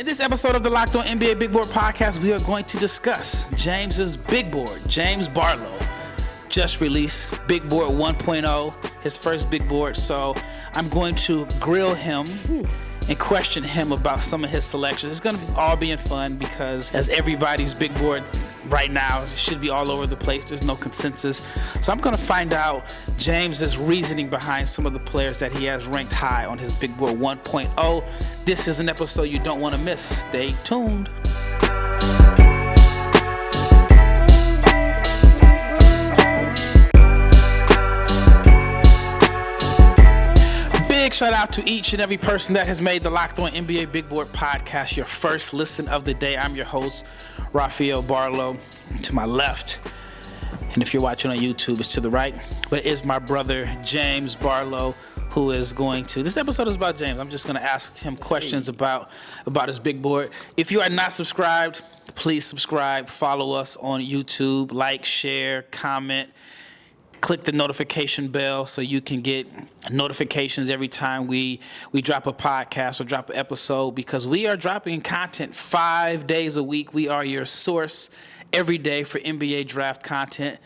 In this episode of the Locked On NBA Big Board podcast, we are going to discuss James's big board. James Barlowe just released Big Board 1.0, his first big board. So I'm going to grill him and question him about some of his selections. It's going to all be in fun because as everybody's big board right now, it should be all over the place. There's no consensus. So I'm going to find out James's reasoning behind some of the players that he has ranked high on his big board 1.0. This is an episode you don't want to miss. Stay tuned. Big shout out to each and every person that has made the Locked On NBA Big Board podcast your first listen of the day. I'm your host, Rafael Barlowe. To my left, and if you're watching on YouTube, it's to the right, but it's my brother James Barlowe, who is going to, this episode is about James. I'm just going to ask him questions about his big board. If you are not subscribed, please subscribe, follow us on YouTube, like, share, comment. Click the notification bell so you can get notifications every time we drop a podcast or drop an episode, because we are dropping content 5 days a week. We are your source every day for NBA draft content.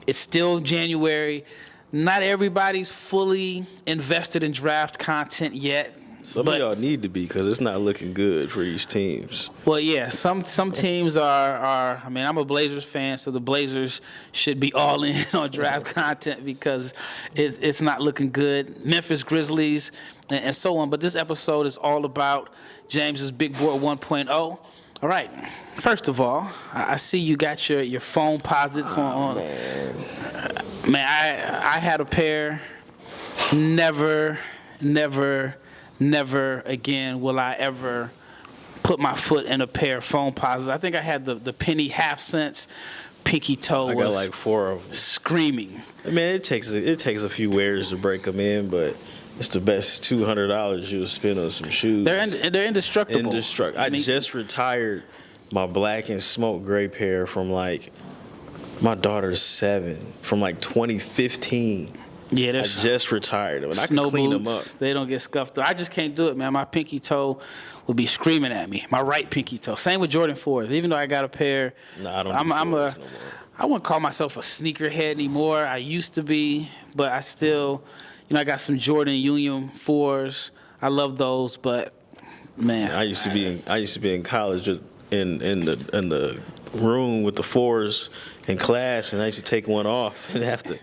It's still January. Not everybody's fully invested in draft content yet. Some of y'all need to be, because it's not looking good for these teams. Well, yeah, some teams are. I mean, I'm a Blazers fan, so the Blazers should be all in on draft content because it's not looking good. Memphis Grizzlies and so on. But this episode is all about James's Big Board 1.0. All right. First of all, I see you got your phone posits on. Man, I had a pair. Never again will I ever put my foot in a pair of phone posits. I think I had the penny half cents. Pinky toe. I got like 4 of them. Screaming. I mean, it takes a few wears to break them in, but it's the best $200 you'll spend on some shoes. They're indestructible. I just retired my black and smoke gray pair from like my daughter's 7 from like 2015. Yeah, I just retired them, and I can clean them up. They don't get scuffed up. I just can't do it, man. My pinky toe will be screaming at me. My right pinky toe. Same with Jordan 4s. Even though I got a pair, I don't. I wouldn't call myself a sneakerhead anymore. I used to be, but I still, I got some Jordan Union 4s. I love those, but man, I used to be in college in the room with the 4s in class, and I used to take one off and have to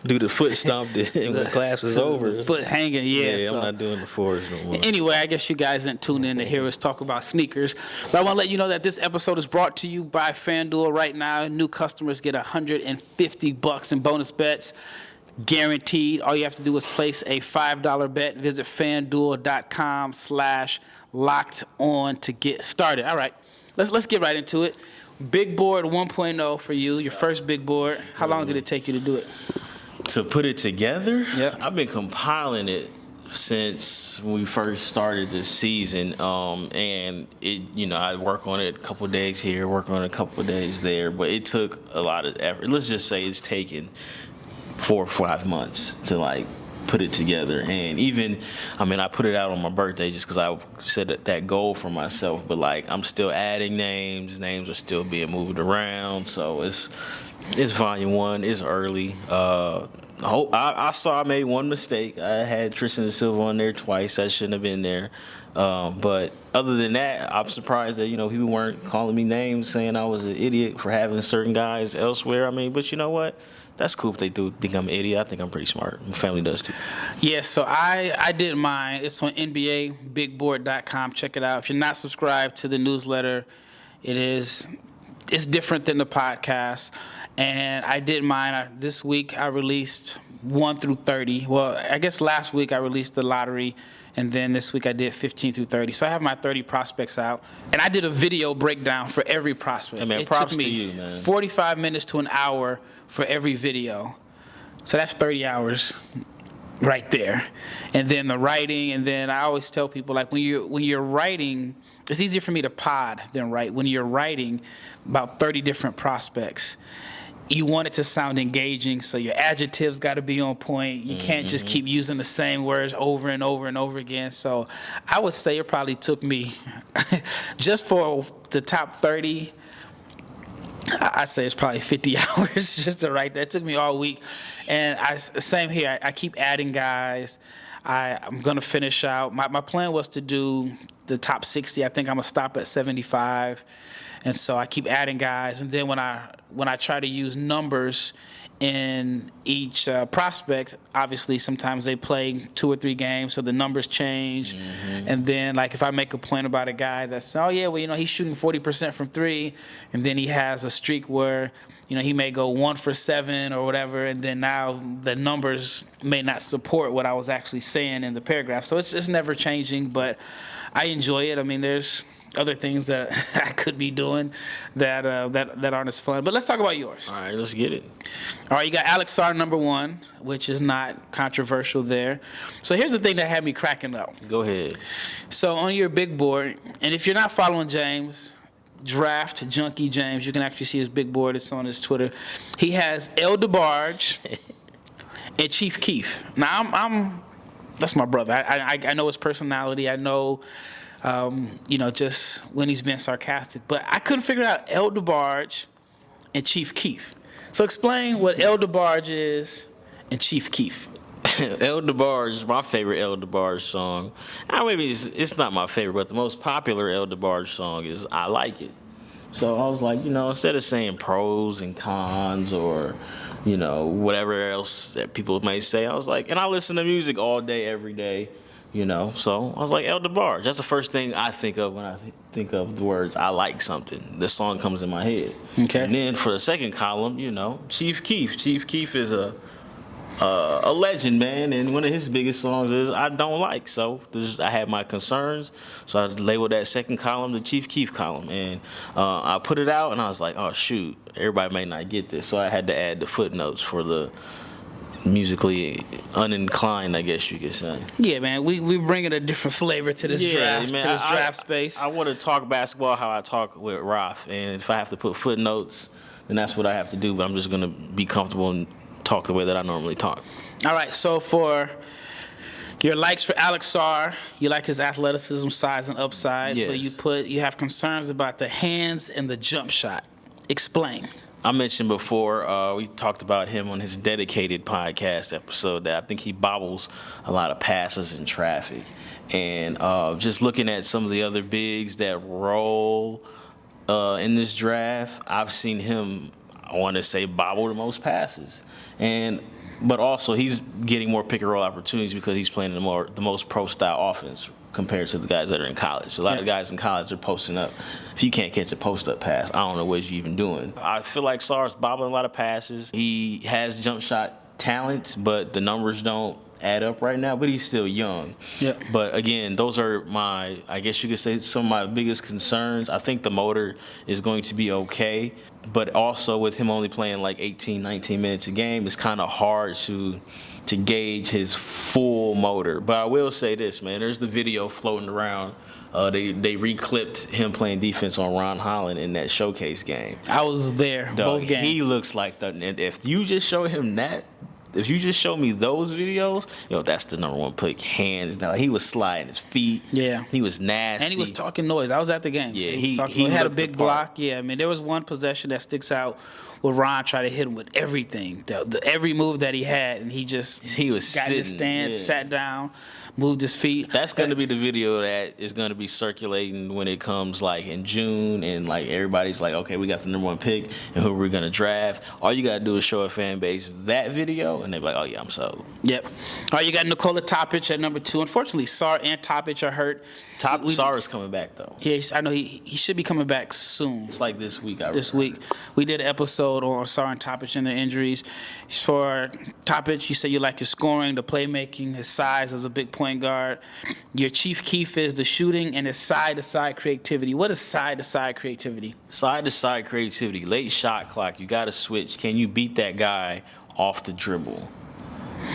do the foot stomp when class was over. The foot hanging, yeah. So. I'm not doing the 4s no more. Anyway, I guess you guys didn't tune in to hear us talk about sneakers. But I want to let you know that this episode is brought to you by FanDuel right now. New customers get $150 in bonus bets, guaranteed. All you have to do is place a $5 bet. Visit FanDuel.com/locked-on to get started. All right, let's get right into it. Big board 1.0 for you, your first big board. How long did it take you to do it? To put it together? Yeah. I've been compiling it since we first started this season. And it, I work on it a couple of days here, work on it a couple of days there, but it took a lot of effort. Let's just say it's taken 4 or 5 months to put it together. And even, I put it out on my birthday just because I set that goal for myself, but I'm still adding names are still being moved around. So it's volume 1. It's early. I saw I made one mistake. I had Tristan Silva on there twice. That shouldn't have been there. But other than that, I'm surprised that people weren't calling me names, saying I was an idiot for having certain guys elsewhere. But you know what? That's cool if they do think I'm an idiot. I think I'm pretty smart. My family does too. Yeah, so I did mine. It's on NBABigBoard.com. Check it out. If you're not subscribed to the newsletter, it's different than the podcast. And I did mine. This week I released 1 through 30. Well, I guess last week I released the lottery, and then this week I did 15 through 30. So I have my 30 prospects out. And I did a video breakdown for every prospect. Props to you, man. 45 minutes to an hour for every video. So that's 30 hours right there. And then the writing, and then I always tell people, when you're writing, it's easier for me to pod than write. When you're writing about 30 different prospects, you want it to sound engaging, so your adjectives got to be on point. You can't just keep using the same words over and over and over again. So I would say it probably took me, just for the top 30, I'd say it's probably 50 hours just to write that. It took me all week. And same here. I keep adding guys. I'm going to finish out. My plan was to do the top 60. I think I'm going to stop at 75. And so I keep adding guys. And then when I try to use numbers in each prospect, obviously sometimes they play 2 or 3 games, so the numbers change. And then, like, if I make a point about a guy that's, oh yeah, well, you know, he's shooting 40% from 3, and then he has a streak where, you know, he may go 1 for 7 or whatever, and then now the numbers may not support what I was actually saying in the paragraph. So it's just never changing, but I enjoy it. I mean, there's other things that I could be doing that aren't as fun. But let's talk about yours. All right, let's get it. All right, you got AlexSarr number 1, which is not controversial there. So here's the thing that had me cracking up. Go ahead. So on your big board, and if you're not following James, Draft Junkie James, you can actually see his big board. It's on his Twitter. He has DeBarge and Chief Keef. Now, I'm that's my brother. I know his personality. I know, you know, just when he's been sarcastic. But I couldn't figure out DeBarge and Chief Keef. So explain what DeBarge is and Chief Keef. DeBarge is my favorite DeBarge song. Maybe it's not my favorite, but the most popular DeBarge song is I Like It. So I was like, you know, instead of saying pros and cons or, you know, whatever else that people may say, I was like, and I listen to music all day, every day, you know. So I was like, DeBarge. That's the first thing I think of when I think of the words I like something. This song comes in my head. Okay. And then for the second column, you know, Chief Keef. Chief Keef is a legend, man, and one of his biggest songs is I Don't Like. So I had my concerns, so I labeled that second column the Chief Keef column, and I put it out, and I was like, oh shoot, everybody may not get this, so I had to add the footnotes for the musically uninclined, I guess you could say. Yeah, man, we bringing a different flavor to this draft, man, to this draft space. I want to talk basketball how I talk with Raf, and if I have to put footnotes, then that's what I have to do, but I'm just going to be comfortable and talk the way that I normally talk. All right, so for your likes for AlexSarr, you like his athleticism, size, and upside, yes. But you have concerns about the hands and the jump shot. Explain. I mentioned before, we talked about him on his dedicated podcast episode that I think he bobbles a lot of passes in traffic. And just looking at some of the other bigs that roll in this draft, I've seen him, I want to say, bobble the most passes. But also he's getting more pick and roll opportunities because he's playing the most pro style offense compared to the guys that are in college. A lot of guys in college are posting up. If you can't catch a post up pass, I don't know what you're even doing. I feel like Sarr's bobbling a lot of passes. He has jump shot talent, but the numbers don't add up right now, but he's still young. Yep. But again, those are my, I guess you could say, some of my biggest concerns. I think the motor is going to be okay, but also with him only playing like 18, 19 minutes a game, it's kind of hard to gauge his full motor. But I will say this, man, there's the video floating around. They reclipped him playing defense on RonHolland in that showcase game. I was there, both games. He looks like that. And if you just show him that, if you just show me those videos, that's the number one pick, hands down. He was sliding his feet. Yeah. He was nasty. And he was talking noise. I was at the game. Yeah, so he had a big block. Yeah, I mean, there was one possession that sticks out where Ron tried to hit him with everything. Every move that he had, and he was got in his stance, sat down, moved his feet. That's going to be the video that is going to be circulating when it comes like in June, and like everybody's like, okay, we got the number one pick and who we're going to draft. All you got to do is show a fan base that video, and they're like, oh yeah, I'm sold. Yep. All right, you got Nikola Topic at number 2. Unfortunately, Sarr and Topic are hurt. Sarr is coming back though. Yeah, I know he should be coming back soon. It's like this week. This week we did an episode on Sarr and Topic and their injuries. For Topic, you say you like his scoring, the playmaking, his size as a big point guard. Your Chief Keef is the shooting and his side-to-side creativity. What is side-to-side creativity? Side-to-side creativity, late shot clock. You got to switch. Can you beat that guy off the dribble?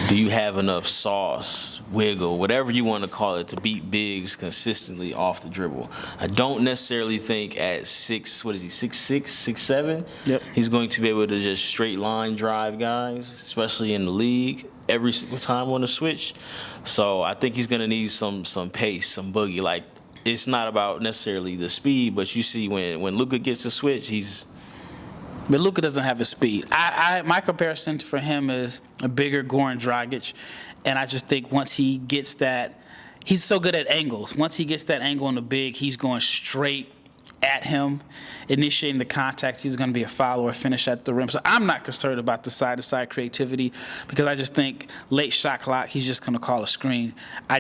do you have enough sauce, wiggle, whatever you want to call it, to beat bigs consistently off the dribble? I don't necessarily think at 6'6", 6'7", Yep. he's going to be able to just straight line drive guys, especially in the league, every single time on the switch. So I think he's going to need some pace, some boogie. Like, it's not about necessarily the speed, but you see when Luka gets the switch, But Luka doesn't have his speed. My comparison for him is a bigger Goran Dragic, and I just think once he gets that, he's so good at angles. Once he gets that angle on the big, he's going straight at him, initiating the contacts. He's going to be a foul or a finish at the rim. So I'm not concerned about the side-to-side creativity because I just think late shot clock, he's just going to call a screen. I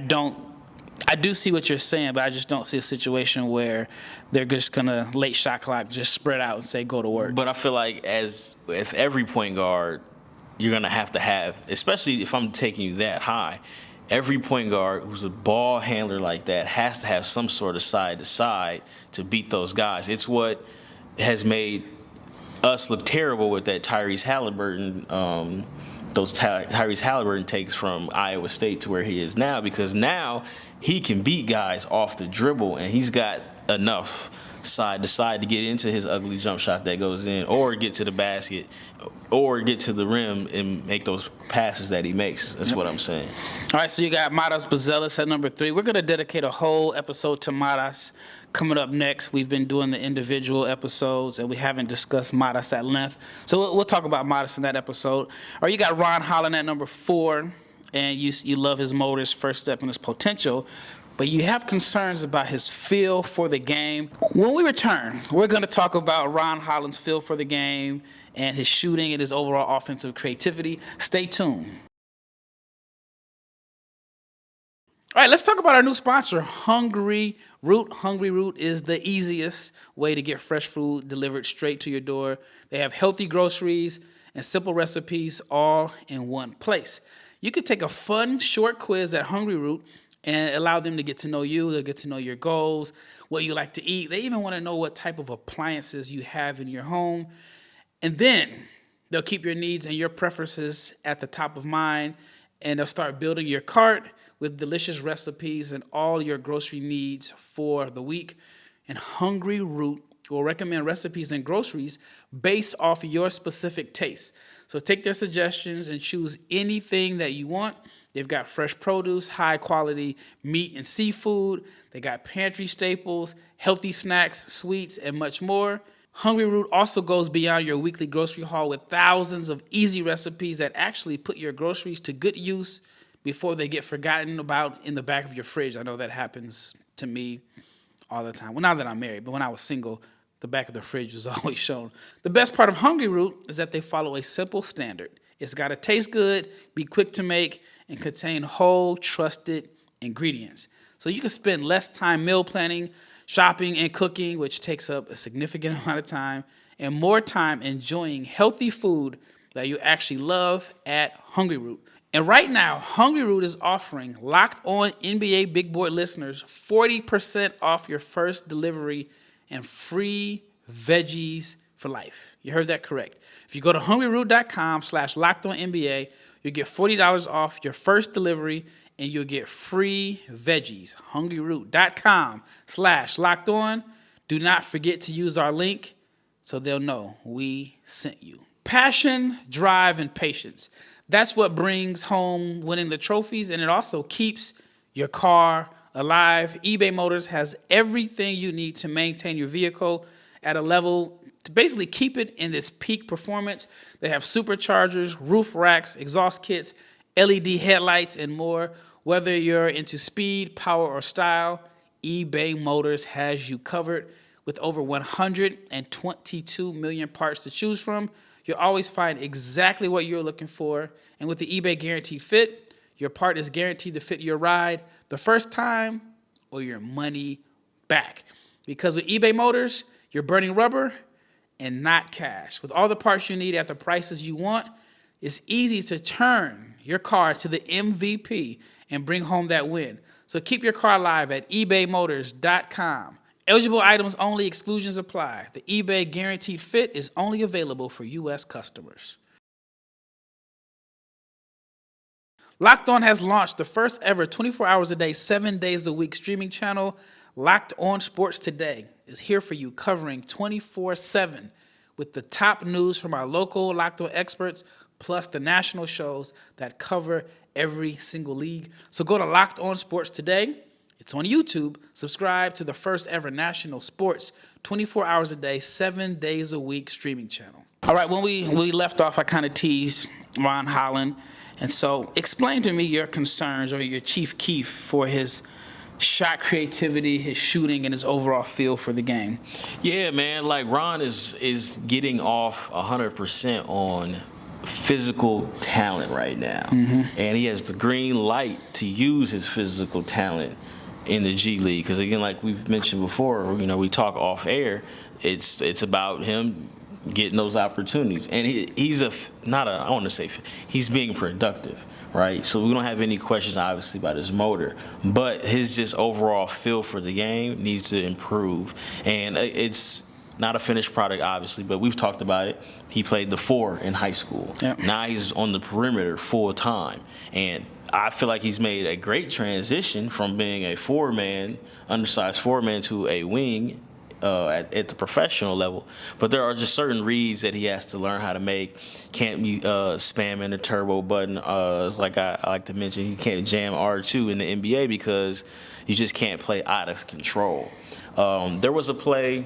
do see what you're saying, but I just don't see a situation where they're just going to late shot clock, just spread out and say go to work. But I feel like as with every point guard, you're going to have, especially if I'm taking you that high, every point guard who's a ball handler like that has to have some sort of side-to-side to beat those guys. It's what has made us look terrible with that Tyrese Halliburton, those Tyrese Halliburton takes from Iowa State to where he is now, because now he can beat guys off the dribble, and he's got enough side to side to get into his ugly jump shot that goes in, or get to the basket, or get to the rim and make those passes that he makes. That's what I'm saying. All right, so you got Matas Bazelis at number 3. We're going to dedicate a whole episode to Matas. Coming up next, we've been doing the individual episodes, and we haven't discussed Matas at length. So we'll talk about Matas in that episode. Or you got RonHolland at number 4, and you love his motor's first step and his potential, but you have concerns about his feel for the game. When we return, we're going to talk about RonHolland's feel for the game and his shooting and his overall offensive creativity. Stay tuned. All right, let's talk about our new sponsor, Hungryroot. Hungryroot is the easiest way to get fresh food delivered straight to your door. They have healthy groceries and simple recipes all in one place. You could take a fun, short quiz at Hungryroot and allow them to get to know you. They'll get to know your goals, what you like to eat. They even want to know what type of appliances you have in your home. And then they'll keep your needs and your preferences at the top of mind, and they'll start building your cart with delicious recipes and all your grocery needs for the week. And Hungryroot will recommend recipes and groceries based off your specific tastes. So take their suggestions and choose anything that you want. They've got fresh produce, high quality meat and seafood. They got pantry staples, healthy snacks, sweets, and much more. Hungryroot also goes beyond your weekly grocery haul with thousands of easy recipes that actually put your groceries to good use before they get forgotten about in the back of your fridge. I know that happens to me all the time. Well, now that I'm married, but when I was single, the back of the fridge was always shown. The best part of Hungryroot is that they follow a simple standard. It's got to taste good, be quick to make, and contain whole, trusted ingredients. So you can spend less time meal planning, shopping, and cooking, which takes up a significant amount of time, and more time enjoying healthy food that you actually love at Hungryroot. And right now, Hungryroot is offering Locked On NBA Big Board listeners 40% off your first delivery and free veggies for life. You heard that correct. If you go to hungryroot.com/LockedOnNBA, you'll get $40 off your first delivery and you'll get free veggies. Hungryroot.com/LockedOn. Do not forget to use our link so they'll know we sent you. Passion, drive, and patience. That's what brings home winning the trophies, and it also keeps your car alive. eBay Motors has everything you need to maintain your vehicle at a level to basically keep it in this peak performance. They have superchargers, roof racks, exhaust kits, LED headlights, and more. Whether you're into speed, power, or style, eBay Motors has you covered. With over 122 million parts to choose from, you'll always find exactly what you're looking for. And with the eBay Guaranteed Fit, your part is guaranteed to fit your ride the first time or your money back. Because with eBay Motors, you're burning rubber and not cash. With all the parts you need at the prices you want, it's easy to turn your car to the MVP and bring home that win. So keep your car alive at ebaymotors.com. Eligible items only, exclusions apply. The eBay Guaranteed Fit is only available for U.S. customers. Locked On has launched the first ever 24 hours a day, 7 days a week streaming channel. Locked On Sports Today is here for you, covering 24/7 with the top news from our local Locked On experts, plus the national shows that cover every single league. So go to Locked On Sports Today. It's on YouTube. Subscribe to the first ever national sports 24 hours a day, 7 days a week streaming channel. All right, when we left off, I kind of teased RonHolland. And so explain to me your concerns or your Chief Keef for his shot creativity, his shooting, and his overall feel for the game. Yeah, man, like Ron is getting off 100% on physical talent right now. And he has the green light to use his physical talent in the G League. Because again, like we've mentioned before, you know, we talk off air, it's about him getting those opportunities, and he's he's being productive, right? So we don't have any questions obviously about his motor, but his just overall feel for the game needs to improve. And it's not a finished product obviously, but we've talked about it. He played the 4 in high school. Yep. Now he's on the perimeter full time, and I feel like he's made a great transition from being a undersized 4-man to a wing at the professional level. But there are just certain reads that he has to learn how to make. Can't be spamming the turbo button. Like I like to mention, he can't jam R2 in the NBA because you just can't play out of control. There was a play,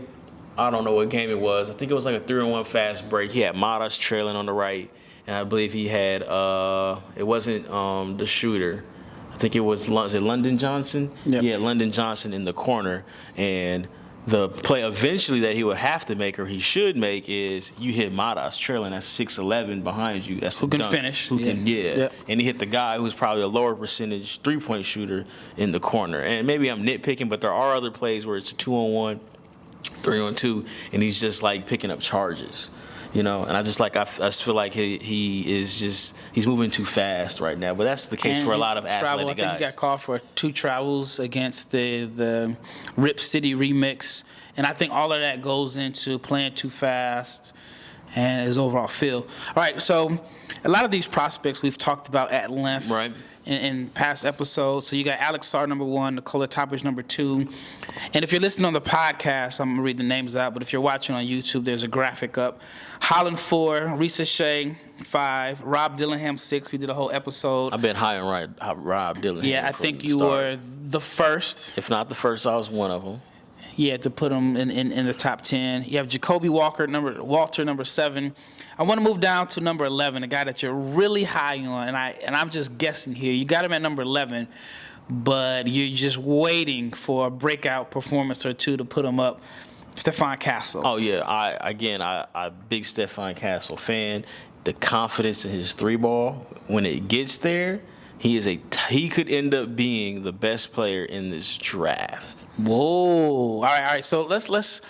I don't know what game it was. I think it was like a 3-on-1 fast break. He had Matas trailing on the right, and I believe he had, it wasn't the shooter. I think it was London Johnson? Yep. Yeah, London Johnson in the corner, and the play eventually that he would have to make, or he should make, is you hit Matas trailing at 6'11" behind you. That's who can dunk. finish. Who can, yeah. And he hit the guy who's probably a lower percentage 3-point shooter in the corner. And maybe I'm nitpicking, but there are other plays where it's a 2-on-1, 3-on-2, and he's just like picking up charges. You know, and I just feel like he's moving too fast right now. But that's the case for a lot of athletic guys. I think he got called for 2 travels against the Rip City remix, and I think all of that goes into playing too fast and his overall feel. All right, so a lot of these prospects we've talked about at length. Right. In past episodes. So you got AlexSarr number 1, Nikola Topic number 2. And if you're listening on the podcast, I'm going to read the names out, but if you're watching on YouTube, there's a graphic up. Holland 4, Risa Shea 5, Rob Dillingham 6. We did a whole episode. I've been high on Rob Dillingham. Yeah, I think you were the first. If not the first, I was one of them. Yeah, to put him in the top 10. You have Jacoby Walter number 7. I want to move down to number 11, a guy that you're really high on, and I'm just guessing here. You got him at number 11, but you're just waiting for a breakout performance or two to put him up. StephonCastle. Oh yeah, I big StephonCastle fan. The confidence in his 3-ball when it gets there, he could end up being the best player in this draft. Whoa! All right. So let's.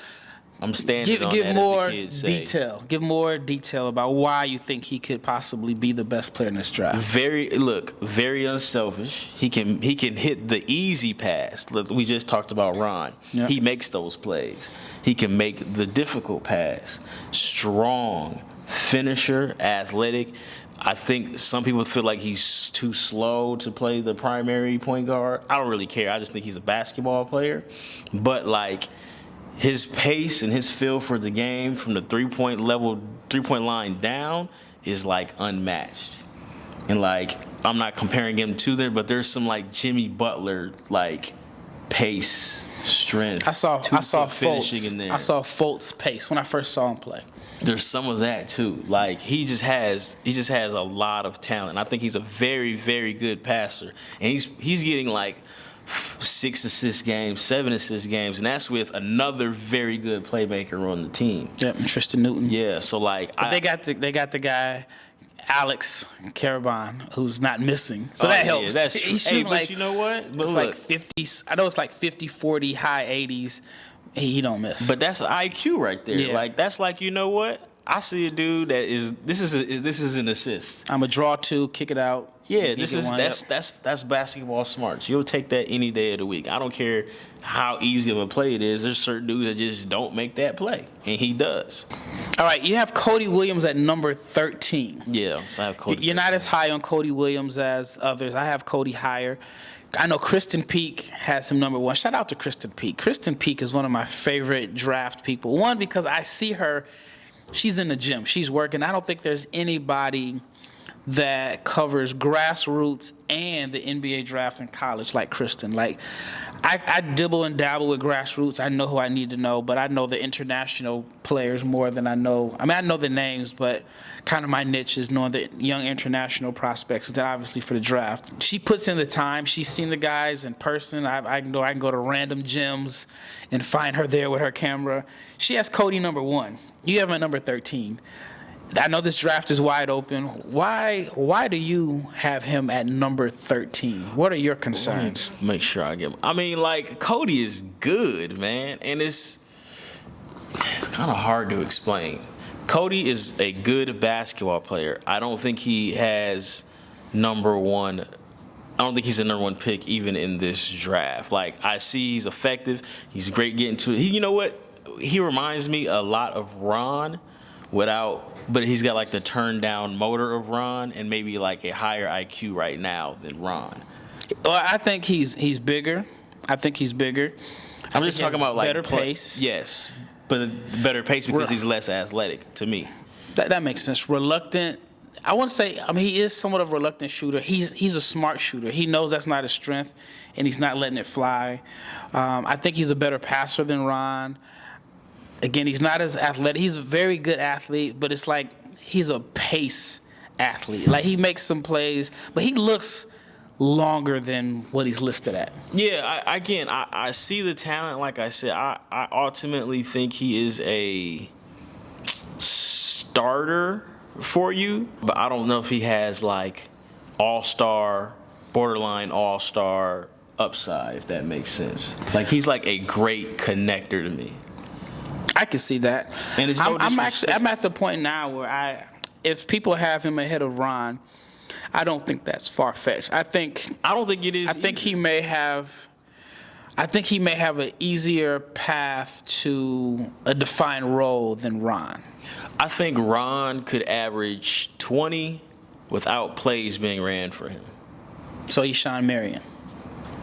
I'm standing on give that, more as the kids say. detail. Give more detail about why you think he could possibly be the best player in this draft. Very unselfish. He can hit the easy pass. Look, we just talked about Ron. Yep. He makes those plays. He can make the difficult pass. Strong, finisher, athletic. I think some people feel like he's too slow to play the primary point guard. I don't really care. I just think he's a basketball player. But like, his pace and his feel for the game from the 3-point line down is like unmatched. And like, I'm not comparing him to there, but there's some like Jimmy Butler like pace, strength. I saw finishing in there. I saw Fultz pace when I first saw him play. There's some of that too. Like he just has a lot of talent. I think he's a very, very good passer, and he's getting like 6 assist games, 7 assist games, and that's with another very good playmaker on the team. Yep, Tristan Newton. Yeah, so like they got the guy Alex Caravan, who's not missing, so that helps. Yeah, that's true. He's shooting but you know what? But it's like 50. I know it's like 50, 40, high 80s. He don't miss. But that's IQ right there. Yeah. Like that's like, you know what? I see a dude that is this is an assist. I'm a draw 2, kick it out. Yeah, that's basketball smarts. You'll take that any day of the week. I don't care how easy of a play it is. There's certain dudes that just don't make that play, and he does. All right, you have CodyWilliams at number 13. Yeah, so I have Cody. You're not as high on CodyWilliams as others. I have Cody higher. I know Kristen Peak has him number 1. Shout out to Kristen Peak. Kristen Peak is one of my favorite draft people. One, because I see her, she's in the gym. She's working. I don't think there's anybody that covers grassroots and the NBA draft in college like Kristen. Like, I dibble and dabble with grassroots. I know who I need to know, but I know the international players more than I know. I mean, I know the names, but kind of my niche is knowing the young international prospects, then obviously for the draft. She puts in the time. She's seen the guys in person. I know I can go to random gyms and find her there with her camera. She has Cody number 1. You have him at number 13. I know this draft is wide open. Why do you have him at number 13? What are your concerns? Make sure I get him. I mean, like, Cody is good, man, and it's kind of hard to explain. Cody is a good basketball player. I don't think he has number 1. I don't think he's a number 1 pick even in this draft. Like, I see he's effective. He's great getting to it. You know what? He reminds me a lot of Ron but he's got like the turned down motor of Ron and maybe like a higher IQ right now than Ron. Well, I think he's bigger. I'm just talking about like better pace. Yes, but better pace because he's less athletic to me. That makes sense. Reluctant. I wouldn't say. I mean, he is somewhat of a reluctant shooter. He's a smart shooter. He knows that's not his strength, and he's not letting it fly. I think he's a better passer than Ron. Again, he's not as athletic. He's a very good athlete, but it's like he's a pace athlete. Like, he makes some plays, but he looks longer than what he's listed at. Yeah, I see the talent. Like I said, I ultimately think he is a starter for you, but I don't know if he has like all-star, borderline all-star upside, if that makes sense. Like, he's like a great connector to me. I can see that. And it's I'm at the point now where if people have him ahead of Ron, I don't think that's far-fetched. I don't think it is. I think he may have an easier path to a defined role than Ron. I think Ron could average 20 without plays being ran for him. So he's Sean Marion.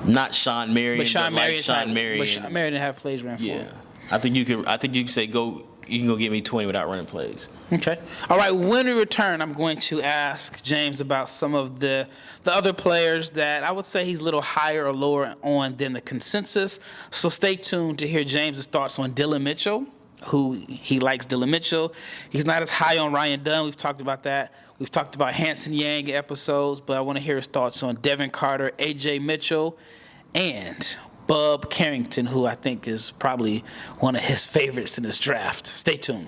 Not Sean Marion, but Sean Marion didn't have plays ran for him. Yeah. I think you can say you can go get me 20 without running plays. Okay. All right. When we return, I'm going to ask James about some of the other players that I would say he's a little higher or lower on than the consensus. So stay tuned to hear James's thoughts on Dillon Mitchell, who he likes Dillon Mitchell. He's not as high on Ryan Dunn. We've talked about that. We've talked about Hanson Yang episodes, but I want to hear his thoughts on DevinCarter, AjayMitchell, and BubCarrington, who I think is probably one of his favorites in this draft. Stay tuned.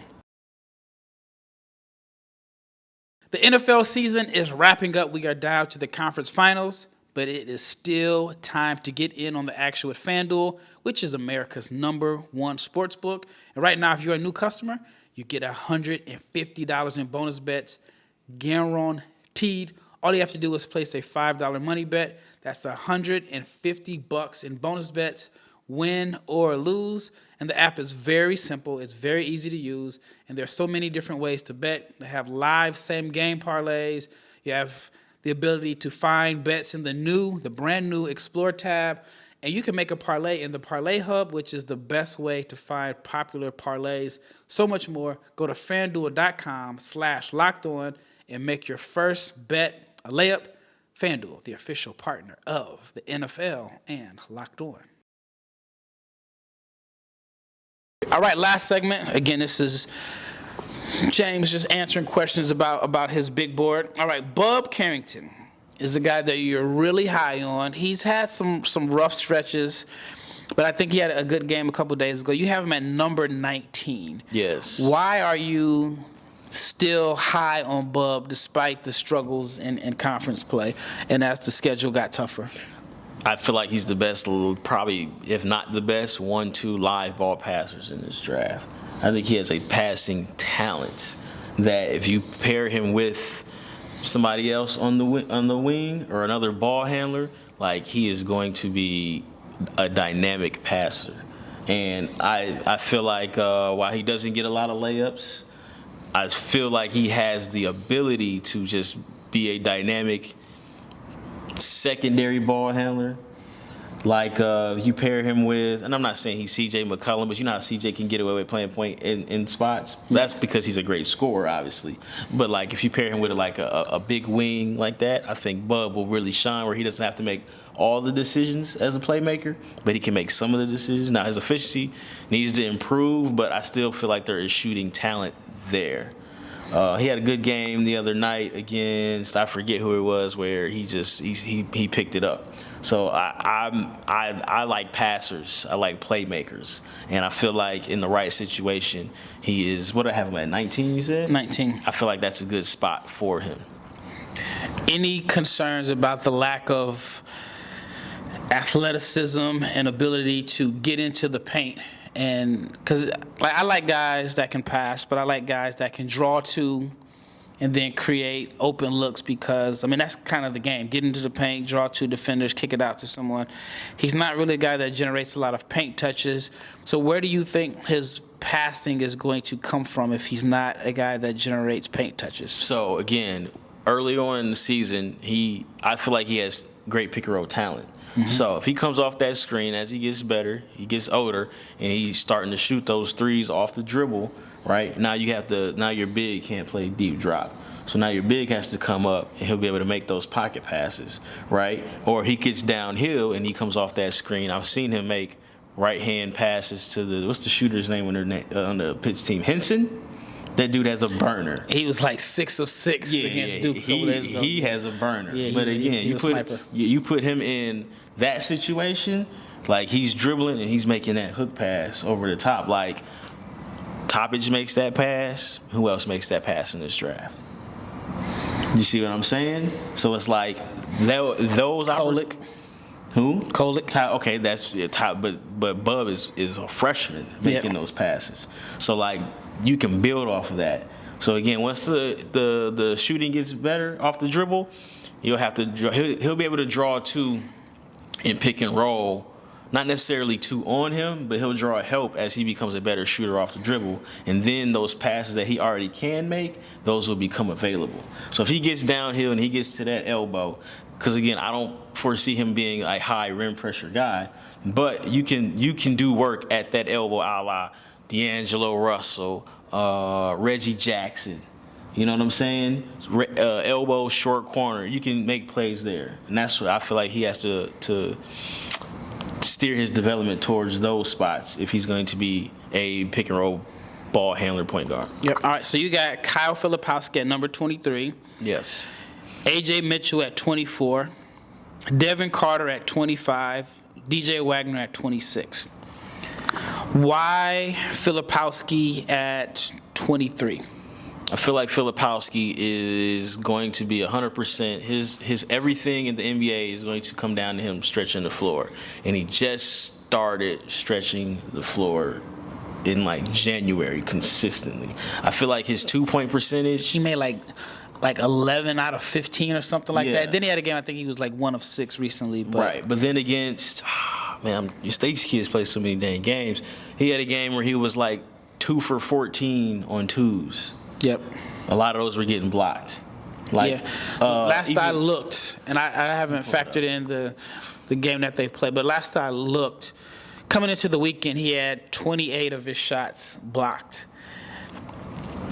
The NFL season is wrapping up. We are down to the conference finals, but it is still time to get in on the action with FanDuel, which is America's #1 sportsbook. And right now, if you're a new customer, you get $150 in bonus bets guaranteed. All you have to do is place a $5 money bet. That's $150 in bonus bets, win or lose. And the app is very simple. It's very easy to use. And there are so many different ways to bet. They have live same-game parlays. You have the ability to find bets in the brand new Explore tab. And you can make a parlay in the Parlay Hub, which is the best way to find popular parlays. So much more. Go to FanDuel.com/lockedon and make your first bet a layup. FanDuel, the official partner of the NFL and Locked On. All right, last segment. Again, this is James just answering questions about his big board. All right, BubCarrington is a guy that you're really high on. He's had some rough stretches, but I think he had a good game a couple days ago. You have him at number 19. Yes. Why are you still high on Bub despite the struggles in conference play and as the schedule got tougher? I feel like he's the best, probably, if not the best, 1-2 live ball passers in this draft. I think he has a passing talent that if you pair him with somebody else on the wing or another ball handler, like, he is going to be a dynamic passer. And I feel like while he doesn't get a lot of layups, I feel like he has the ability to just be a dynamic secondary ball handler. Like you pair him with, and I'm not saying he's C.J. McCollum, but you know how C.J. can get away with playing point in spots? That's because he's a great scorer, obviously. But like if you pair him with like a big wing like that, I think Bub will really shine where he doesn't have to make all the decisions as a playmaker, but he can make some of the decisions. Now his efficiency needs to improve, but I still feel like there is shooting talent there. He had a good game the other night against, I forget who it was, where he picked it up. So I like passers. I like playmakers. And I feel like in the right situation, he is, what do I have him at, 19 you said? 19. I feel like that's a good spot for him. Any concerns about the lack of athleticism and ability to get into the paint? And because I like guys that can pass, but I like guys that can draw to and then create open looks, because, I mean, that's kind of the game. Get into the paint, draw two defenders, kick it out to someone. He's not really a guy that generates a lot of paint touches. So where do you think his passing is going to come from if he's not a guy that generates paint touches? So, again, early on in the season, I feel like he has great pick-and-roll talent. Mm-hmm. So if he comes off that screen as he gets better, he gets older, and he's starting to shoot those threes off the dribble, right? Now your big can't play deep drop. So now your big has to come up, and he'll be able to make those pocket passes, right? Or he gets downhill and he comes off that screen. I've seen him make right-hand passes to what's the shooter's name on the Pitts team? Henson? That dude has a burner. He was like 6 of 6 against Duke. He has a burner. Yeah, but again, you put him in that situation, like he's dribbling and he's making that hook pass over the top. Like Topic makes that pass. Who else makes that pass in this draft? You see what I'm saying? So it's like those. Kolek. Who? Kolek. Okay, that's top. But Bub is a freshman making those passes. So like you can build off of that. So again, once the shooting gets better off the dribble, he'll be able to draw two and pick and roll. Not necessarily two on him, but he'll draw help as he becomes a better shooter off the dribble. And then those passes that he already can make, those will become available. So if he gets downhill and he gets to that elbow, because again, I don't foresee him being a high rim pressure guy, but you can do work at that elbow, a la D'Angelo Russell, Reggie Jackson. You know what I'm saying? Elbow, short corner. You can make plays there. And that's what I feel like he has to steer his development towards those spots if he's going to be a pick-and-roll ball handler point guard. Yep. All right, so you got KyleFilipowski at number 23. Yes. AjayMitchell at 24. DevinCarter at 25. DJ Wagner at 26. Why Filipowski at 23? I feel like Filipowski is going to be 100%. His everything in the NBA is going to come down to him stretching the floor. And he just started stretching the floor in like January consistently. I feel like his 2-point percentage. He made like 11 out of 15 or something like that. Then he had a game, I think he was like 1 of 6 recently. But. Right, but then against, these kids play so many dang games. He had a game where he was like 2 for 14 on twos. Yep. A lot of those were getting blocked. Last I looked, and I haven't factored in the game that they played, but last I looked, coming into the weekend, he had 28 of his shots blocked.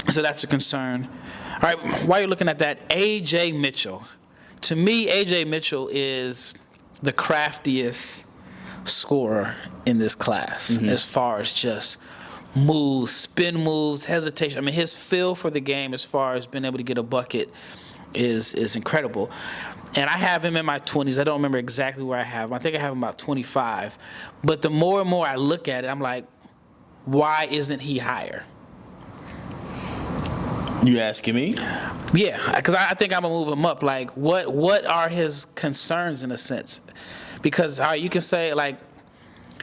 So that's a concern. All right, while you're looking at that, AjayMitchell. To me, AjayMitchell is the craftiest scorer in this class as far as just moves, spin moves, hesitation. I mean, his feel for the game as far as being able to get a bucket is incredible. And I have him in my 20s. I don't remember exactly where I have him. I think I have him about 25. But the more and more I look at it, I'm like, why isn't he higher? You asking me? Yeah, because I think I'm going to move him up. Like, what are his concerns in a sense? Because you can say, like,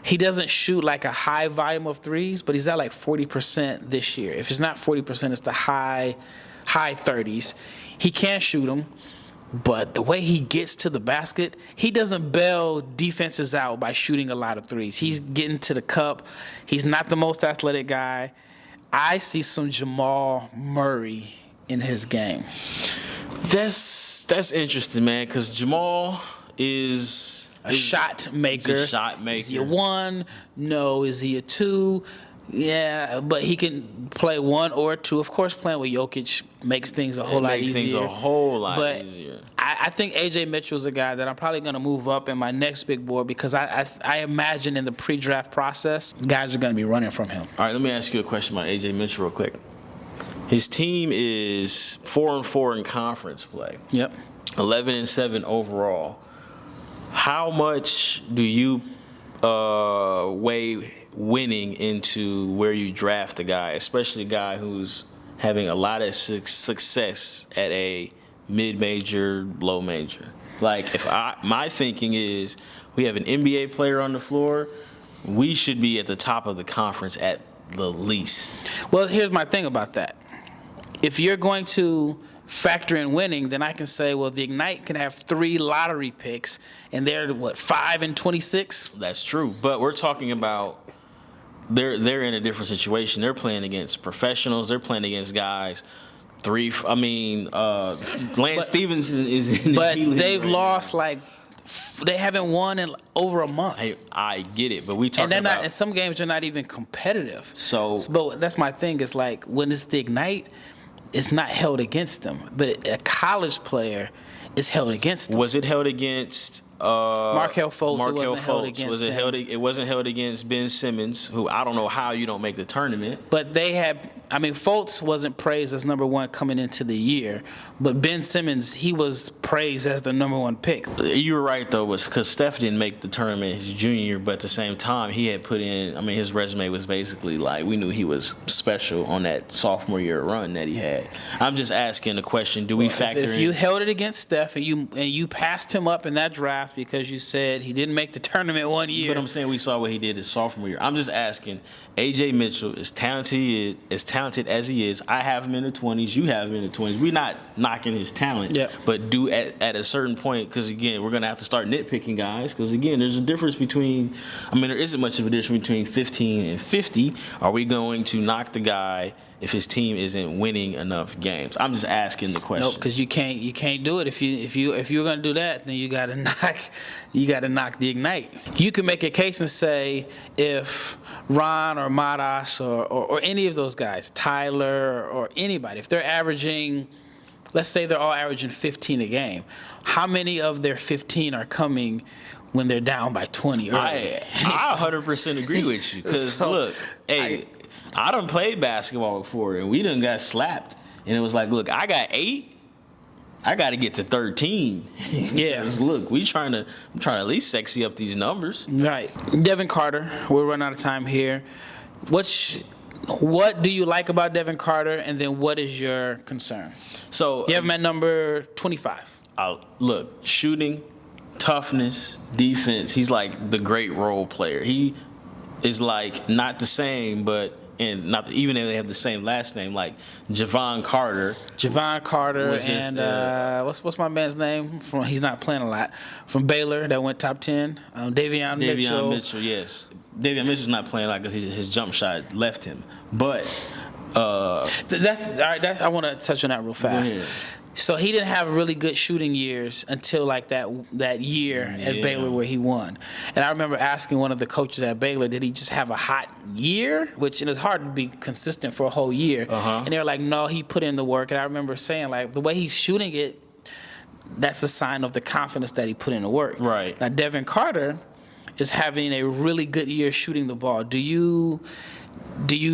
he doesn't shoot like a high volume of threes, but he's at like 40% this year. If it's not 40%, it's the high 30s. He can shoot them, but the way he gets to the basket, he doesn't bail defenses out by shooting a lot of threes. He's getting to the cup. He's not the most athletic guy. I see some Jamal Murray in his game. That's interesting, man, because Jamal is a shot maker. He's a shot maker. Is he a 1? No. Is he a 2? Yeah, but he can play 1 or 2. Of course, playing with Jokic makes things a whole lot easier. Makes things a whole lot but easier. I think AjayMitchell is a guy that I'm probably going to move up in my next big board because I imagine in the pre-draft process, guys are going to be running from him. All right, let me ask you a question about AjayMitchell real quick. His team is 4-4 in conference play. Yep. 11-7 overall. How much do you weigh winning into where you draft a guy, especially a guy who's having a lot of success at a mid-major, low major? Like, my thinking is we have an NBA player on the floor, we should be at the top of the conference at the least. Well, here's my thing about that. If you're going to factor in winning, then I can say, well, the Ignite can have 3 lottery picks, and they're, 5-26? That's true, but we're talking about they're in a different situation. They're playing against professionals. They're playing against guys. Lance Stevenson is in the But G League they've right lost now. they haven't won in over a month. I get it, but we talking and they're about not. In some games, they're not even competitive. So, but that's my thing. Is like when it's the Ignite, it's not held against them. But a college player is held against them. Was it held against Markelle Fultz? It wasn't held Fultz? against Was it him. held? It wasn't held against Ben Simmons, who I don't know how you don't make the tournament. But they had. I mean, Fultz wasn't praised as number 1 coming into the year, but Ben Simmons, he was praised as the number 1 pick. You were right though, was because Steph didn't make the tournament his junior year, but at the same time he had put in. I mean, his resume was basically like we knew he was special on that sophomore year run that he had. I'm just asking the question: do we factor in? If you held it against Steph and you passed him up in that draft because you said he didn't make the tournament 1 year, but I'm saying we saw what he did his sophomore year. I'm just asking. AjayMitchell is talented as he is. I have him in the 20s. You have him in the 20s. We're not knocking his talent, but do at a certain point, because again, we're gonna have to start nitpicking guys. Because again, there's a difference between. I mean, there isn't much of a difference between 15 and 50. Are we going to knock the guy if his team isn't winning enough games? I'm just asking the question. Nope, because you can't do it. If you're gonna do that, then you gotta knock the Ignite. You can make a case and say if Ron or Madas or any of those guys, Tyler or anybody, if they're averaging, let's say they're all averaging 15 a game, how many of their 15 are coming when they're down by 20 early? I 100% agree with you. Because look, I done played basketball before, and we done got slapped. And it was like, look, I got 8. I got to get to 13. Yeah. Look, I'm trying to at least sexy up these numbers. Right. DevinCarter, we're running out of time here. What do you like about DevinCarter, and then what is your concern? So you have him at number 25. Look, shooting, toughness, defense. He's like the great role player. He is like not the same, but not even if they have the same last name, like DevinCarter. DevinCarter and what's my man's name? He's not playing a lot. From Baylor that went top 10. Davion Mitchell, yes. Davion Mitchell's not playing a lot because his jump shot left him. But that's all right. I want to touch on that real fast. So he didn't have really good shooting years until like that year at Baylor where he won. And I remember asking one of the coaches at Baylor, did he just have a hot year? Which it's hard to be consistent for a whole year. And they were like, no, he put in the work. And I remember saying, like, the way he's shooting it, that's a sign of the confidence that he put in the work. Right. Now, DevinCarter is having a really good year shooting the ball. Do you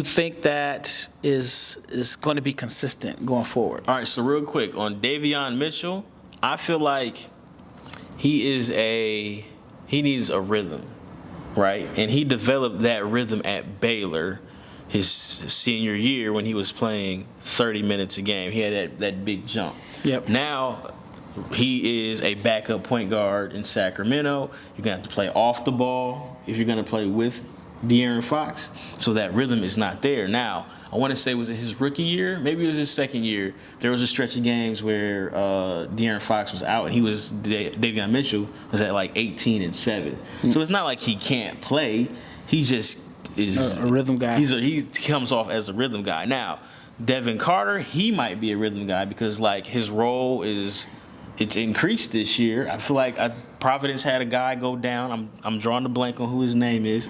think that is going to be consistent going forward? All right, so real quick, on Davion Mitchell, I feel like he needs a rhythm, right? And he developed that rhythm at Baylor his senior year when he was playing 30 minutes a game. He had that big jump. Yep. Now he is a backup point guard in Sacramento. You're going to have to play off the ball if you're going to play with De'Aaron Fox, so that rhythm is not there. Now, I want to say, was it his rookie year? Maybe it was his second year. There was a stretch of games where De'Aaron Fox was out, and Davion Mitchell was at like 18-7. So it's not like he can't play. He just is a rhythm guy. He comes off as a rhythm guy. Now, DevinCarter, he might be a rhythm guy because like his role it's increased this year. I feel like Providence had a guy go down. I'm drawing the blank on who his name is.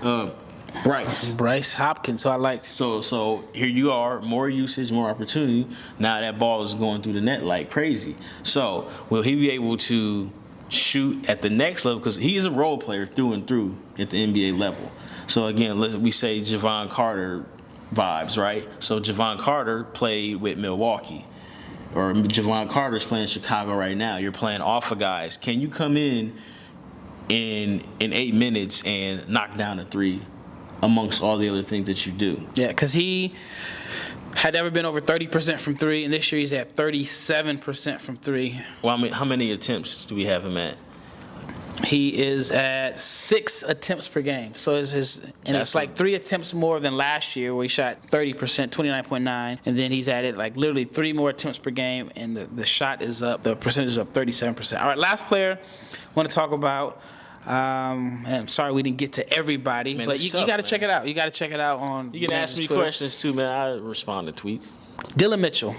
Bryce Hopkins. So I liked. So here you are, more usage, more opportunity. Now that ball is going through the net like crazy. So will he be able to shoot at the next level? Because he is a role player through and through at the NBA level. So again, we say Javon Carter vibes, right? So Javon Carter played with Milwaukee, or Javon Carter's playing Chicago right now. You're playing off of guys. Can you come in 8 minutes and knock down a three amongst all the other things that you do? Yeah, because he had never been over 30% from three, and this year he's at 37% from three. Well, I mean, how many attempts do we have him at? He is at 6 attempts per game. So it's like 3 attempts more than last year where he shot 30%, 29.9, and then he's at it like literally 3 more attempts per game, and the shot is up, the percentage is up 37%. All right, last player I want to talk about. And I'm sorry we didn't get to everybody, man, but you got to check it out. You got to check it out on. You can ask me questions too, man. I respond to tweets. Dillon Mitchell.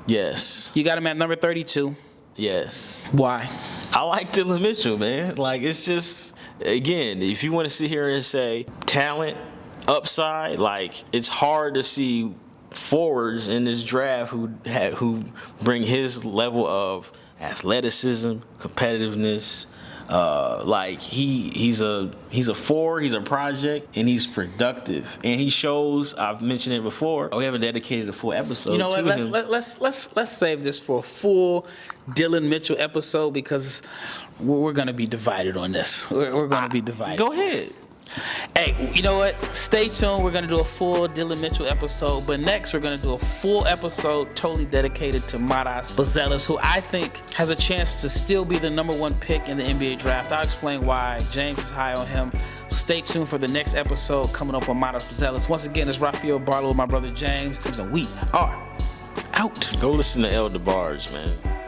Yes. You got him at number 32. Yes. Why? I like Dillon Mitchell, man. Like, it's just, again, if you want to sit here and say talent, upside, like, it's hard to see forwards in this draft who bring his level of athleticism, competitiveness. Like he's a forward, he's a project, and he's productive, and he shows. I've mentioned it before. We haven't dedicated a full episode. You know what? Let's save this for a full Dillon Mitchell episode because we're going to be divided on this. We're going to be divided. Go ahead. Hey, you know what? Stay tuned. We're going to do a full Dillon Mitchell episode. But next, we're going to do a full episode totally dedicated to Matas Buzelis, who I think has a chance to still be the number 1 pick in the NBA draft. I'll explain why James is high on him. So stay tuned for the next episode coming up on Matas Buzelis. Once again, it's Rafael Barlowe with my brother James, and we are out. Go listen to DeBarge, man.